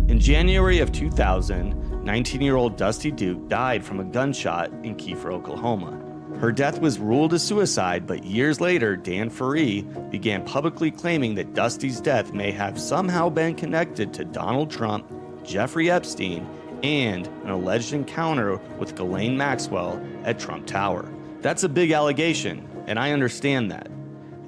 In January of 2000, 19-year-old Dusti Duke died from a gunshot in Kiefer, Oklahoma. Her death was ruled a suicide, but years later, Dan Ferree began publicly claiming that Dusti's death may have somehow been connected to Donald Trump, Jeffrey Epstein, and an alleged encounter with Ghislaine Maxwell at Trump Tower. That's a big allegation, and I understand that.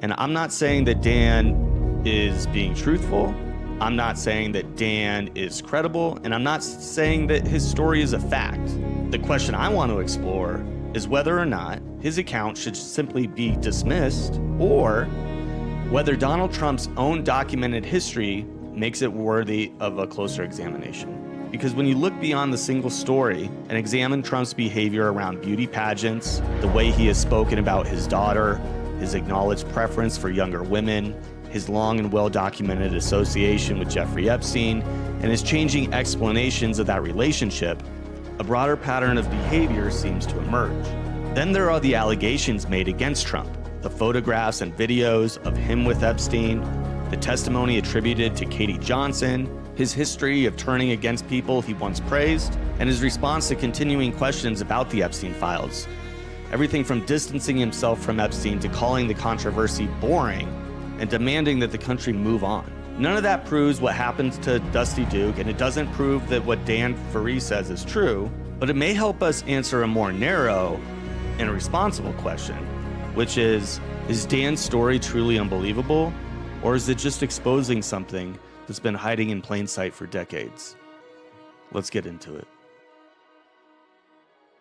And I'm not saying that Dan is being truthful. I'm not saying that Dan is credible, and I'm not saying that his story is a fact. The question I want to explore is whether or not his account should simply be dismissed, or whether Donald Trump's own documented history makes it worthy of a closer examination. Because when you look beyond the single story and examine Trump's behavior around beauty pageants, the way he has spoken about his daughter, his acknowledged preference for younger women, his long and well-documented association with Jeffrey Epstein, and his changing explanations of that relationship, a broader pattern of behavior seems to emerge. Then there are the allegations made against Trump, the photographs and videos of him with Epstein, the testimony attributed to Katie Johnson, his history of turning against people he once praised, and his response to continuing questions about the Epstein files. Everything from distancing himself from Epstein to calling the controversy boring and demanding that the country move on. None of that proves what happened to Dusti Duke, and it doesn't prove that what Dan Ferree says is true, but it may help us answer a more narrow and responsible question, which is Dan's story truly unbelievable, or is it just exposing something that's been hiding in plain sight for decades? Let's get into it.